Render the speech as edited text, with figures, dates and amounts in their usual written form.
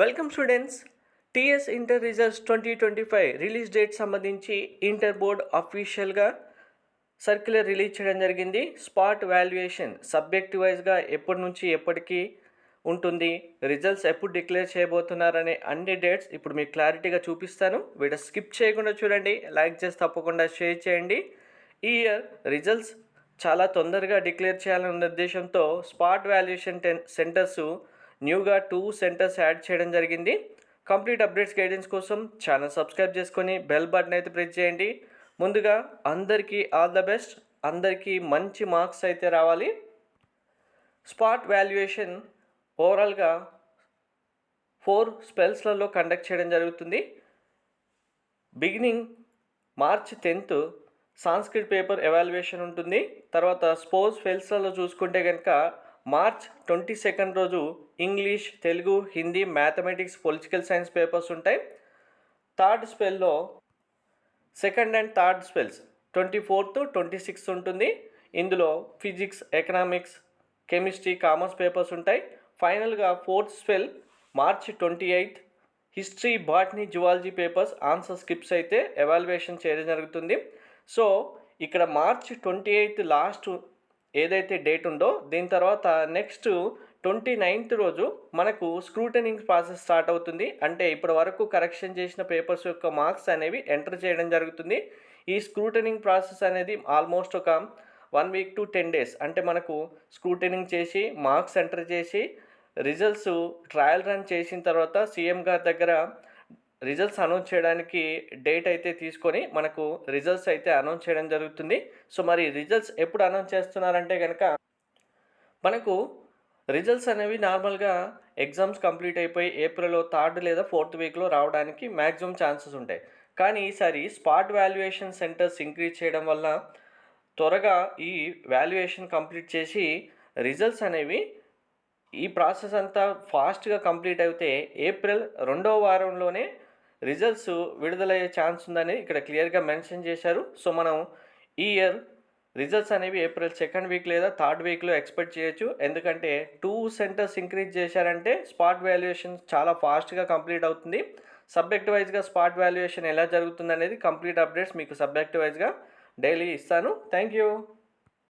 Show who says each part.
Speaker 1: Welcome students. TS inter results 2025 release date సంబంధించి inter board అఫీషియల్గా circular release చేయడం జరిగింది. స్పాట్ వాల్యుయేషన్ సబ్జెక్ట్ వైజ్గా ఎప్పటి నుంచి ఎప్పటికీ ఉంటుంది, రిజల్ట్స్ ఎప్పుడు డిక్లేర్ చేయబోతున్నారనే అన్ని డేట్స్ ఇప్పుడు మీకు క్లారిటీగా చూపిస్తాను. వీడియో స్కిప్ చేయకుండా చూడండి, లైక్ చేసి తప్పకుండా షేర్ చేయండి. ఈ ఇయర్ రిజల్ట్స్ చాలా తొందరగా డిక్లేర్ చేయాలన్న ఉద్దేశంతో స్పాట్ వాల్యుయేషన్ సెంటర్స్ న్యూగా 2 సెంటర్స్ యాడ్ చేయడం జరిగింది. కంప్లీట్ అప్డేట్స్ గైడెన్స్ కోసం ఛానల్ సబ్స్క్రైబ్ చేసుకొని బెల్ బటన్ అయితే ప్రెస్ చేయండి. ముందుగా అందరికీ ఆల్ ద బెస్ట్, అందరికీ మంచి మార్క్స్ అయితే రావాలి. స్పాట్ వాల్యుయేషన్ ఓవరాల్గా 4 స్పెల్స్లలో కండక్ట్ చేయడం జరుగుతుంది. Beginning March 10th Sanskrit paper evaluation ఉంటుంది. తర్వాత స్పోర్ట్స్ ఫెల్స్లలో చూసుకుంటే కనుక మార్చ్ 22 రోజు English, Telugu, Hindi, mathematics, political science papers ఉంటాయి. థర్డ్ స్పెల్లో second and third spells 24th, 26th ఉంటుంది. ఇందులో physics, economics, chemistry, commerce papers ఉంటాయి. ఫైనల్గా fourth spell March 28 history, botany, zoology papers answer scripts అయితే ఎవాల్యుయేషన్ చేయడం జరుగుతుంది. సో ఇక్కడ మార్చ్ 28 లాస్ట్ ఏదైతే డేట్ ఉందో దీని తర్వాత నెక్స్ట్ 29th రోజు మనకు స్క్రూటనింగ్ ప్రాసెస్ స్టార్ట్ అవుతుంది. అంటే ఇప్పటి వరకు కరెక్షన్ చేసిన పేపర్స్ యొక్క మార్క్స్ అనేవి ఎంటర్ చేయడం జరుగుతుంది. ఈ స్క్రూటనింగ్ ప్రాసెస్ అనేది ఆల్మోస్ట్ ఒక 1 week to 10 days, అంటే మనకు స్క్రూటనింగ్ చేసి మార్క్స్ ఎంటర్ చేసి రిజల్ట్స్ ట్రయల్ రన్ చేసిన తర్వాత సీఎం గారి దగ్గర రిజల్ట్స్ అనౌన్స్ చేయడానికి డేట్ అయితే తీసుకొని మనకు రిజల్ట్స్ అయితే అనౌన్స్ చేయడం జరుగుతుంది. సో మరి రిజల్ట్స్ ఎప్పుడు అనౌన్స్ చేస్తున్నారంటే కనుక మనకు రిజల్ట్స్ అనేవి నార్మల్గా ఎగ్జామ్స్ కంప్లీట్ అయిపోయి ఏప్రిల్లో 3rd లేదా 4th వీక్లో రావడానికి మ్యాక్సిమం ఛాన్సెస్ ఉంటాయి. కానీ ఈసారి స్పాట్ వాల్యుయేషన్ సెంటర్స్ ఇంక్రీజ్ చేయడం వల్ల త్వరగా ఈ వాల్యుయేషన్ కంప్లీట్ చేసి రిజల్ట్స్ అనేవి ఈ ప్రాసెస్ అంతా ఫాస్ట్గా కంప్లీట్ అయితే ఏప్రిల్ 2వ వారంలోనే రిజల్ట్స్ విడుదలయ్యే ఛాన్స్ ఉందని ఇక్కడ క్లియర్గా మెన్షన్ చేశారు. సో మనం ఈ ఇయర్ రిజల్ట్స్ అనేవి ఏప్రిల్ 2nd వీక్ లేదా 3rd వీక్లో ఎక్స్పెక్ట్ చేయొచ్చు. ఎందుకంటే 2 సెంటర్స్ ఇంక్రీజ్ చేశారంటే స్పాట్ వాల్యుయేషన్ చాలా ఫాస్ట్గా కంప్లీట్ అవుతుంది. సబ్జెక్ట్ వైజ్గా స్పాట్ వాల్యుయేషన్ ఎలా జరుగుతుంది అనేది కంప్లీట్ అప్డేట్స్ మీకు సబ్జెక్ట్ వైజ్గా డైలీ ఇస్తాను. Thank you.